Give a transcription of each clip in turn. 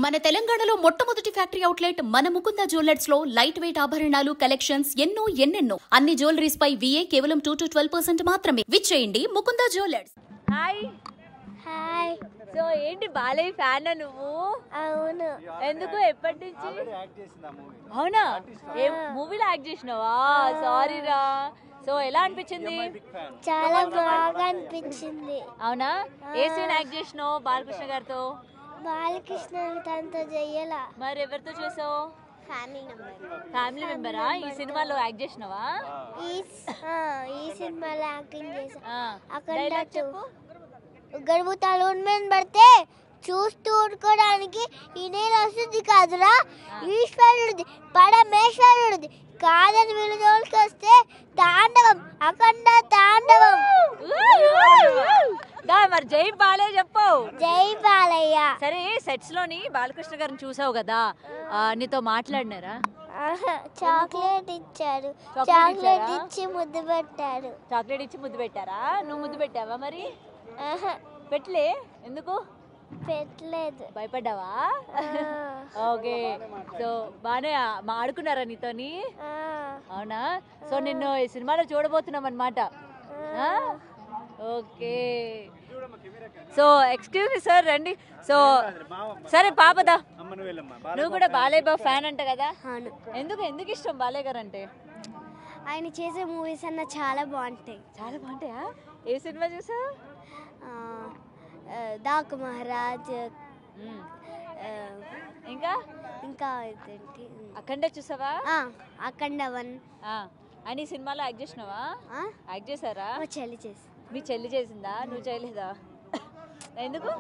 మన తెలంగాణలో మొట్టమొదటి ఫ్యాక్టరీ అవుట్లెట్ మన ముకుంద జ్యువెలర్స్ లో లైట్ వెయిట్ ఆభరణాలు కలెక్షన్స్ ఎన్నెన్నో అన్ని జ్యువెలరీస్ పై VA కేవలం 2 to 12% మాత్రమే. విచ్చేయండి Mukunda Jewellers. Hi hi. So ఏంటి బాలయ్య ఫ్యాన్ నువ్వు? అవును. ఎందుకు ఎప్పటి నుంచి? అవునా? ఏ మూవీలో యాక్ట్ చేసినావా? సారీ రా. సో ఎలా అనిపించింది? చాలా బాగా అనిపించింది. అవునా? ఏ సీన్ యాక్ట్ చేసినావు బాలకృష్ణ గారితో? బాలకృష్ణ తనతో చెయ్యాల. మరి ఎవరితో చేసావు? ఫ్యామిలీ మెంబరా? ఈ సినిమాలో యాక్ట్ చేసినావా? ఈ సినిమాలో యాక్టింగ్ చేసా. అక్కడ చెప్పు. గర్భతాలు ఉన్మేన్ పడితే చూస్తూ ఊరుకోవడానికి ఇనేలు వస్తుంది కాదురా, ఈశ్వరుడిది పరమేశ్వరుడిది కాదని వీళ్ళు జోలికి వస్తే తాండవం, అఖండ తాండవం. మరి జై బాలయ్య చెప్పు. జై బాలయ్య. సరే, సెట్స్ లోని బాలకృష్ణ గారిని చూసావు కదా, నీతో మాట్లాడినారా? చాక్లెట్ ఇచ్చారు. చాక్లెట్ ఇచ్చి ముద్దు పెట్టారు. చాక్లెట్ ఇచ్చి ముద్దు పెట్టారా? నువ్వు ముద్దు పెట్టావా? మరి పెట్టలే. ఎందుకు పెట్టలేదు? భయపడ్డావా? ఓకే. సో బానే ఆడుకున్నారా నీతోని? అవునా? సో నిన్ను ఈ సినిమాలో చూడబోతున్నాం అన్నమాట. Okay. So excuse me sir, రండి. సో సరే పాపదా, నువ్వు కూడా బాలయ్య బాబు ఫ్యాన్ అంట కదా? ఎందుకు ఇష్టం బాలయ్య గారు అంటే? ఆయన చేసే మూవీస్ అన్న చాలా బాగుంటాయి. చాలా బాగుంటాయా? ఏ సినిమా చూసా? దాక్ మహారాజ్, ఇంకా ఇంకా ఇదేంటి అఖండ చూసావా? అఖండ 1. అని సినిమాలో యాక్ట్ చేసినావా? యాక్ట్ చేశారా? మా చెల్లి చేసి. మీ చెల్లి చేసిందా? నువ్వు చేయలేదా? ఎందుకు?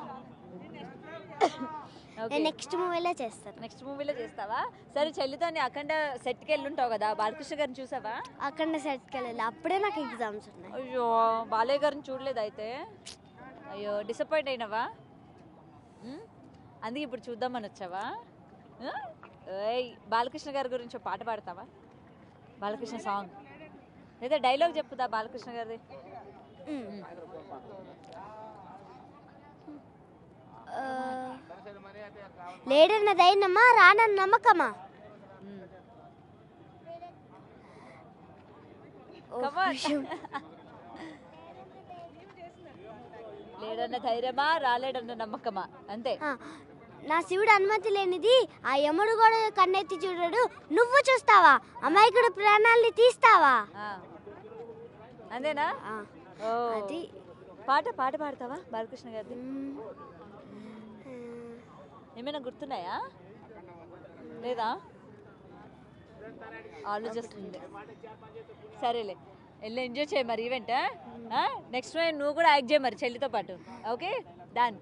నెక్స్ట్ మూవీలో చేస్తాను. నెక్స్ట్ మూవీలో చేస్తావా? సరే, చెల్లితో అఖండ సెట్కి వెళ్ళి ఉంటావు కదా, బాలకృష్ణ గారిని చూసావా? అఖండ సెట్కి వెళ్ళాలి, అప్పుడే నాకు ఎగ్జామ్స్ ఉన్నాయి. అయ్యో, బాలయ్య గారిని చూడలేదు అయితే? అయ్యో, డిసప్పాయింట్ అయినావా? అందుకే ఇప్పుడు చూద్దామని వచ్చావా? బాలకృష్ణ గారి గురించి పాట పాడతావా? బాలకృష్ణ సాంగ్ లేదా డైలాగ్ చెప్పుదా బాలకృష్ణ గారిది? లేడన్న ధైర్యమా, రానన్న నమ్మకమా? లేడన్న ధైర్యమా, రాలేడన్న నమ్మకమా, అంతే. నా శివుడు అనుమతి లేనిది ఆ యముడు కూడా కన్నెత్తి చూడడు, నువ్వు చూస్తావా? అమాయకుడు ప్రాణాలని తీస్తావా? అంతేనా? అది పాట పాడతావా బాలకృష్ణ గారిది? ఏమైనా గుర్తున్నాయా లేదా? ఆలోచిస్తుంది. సరేలే, వెళ్ళి ఎంజాయ్ చేయి మరి ఈవెంట్. నెక్స్ట్ టైం నువ్వు కూడా యాక్ట్ చేయి మరి చెల్లితో పాటు. Okay, done.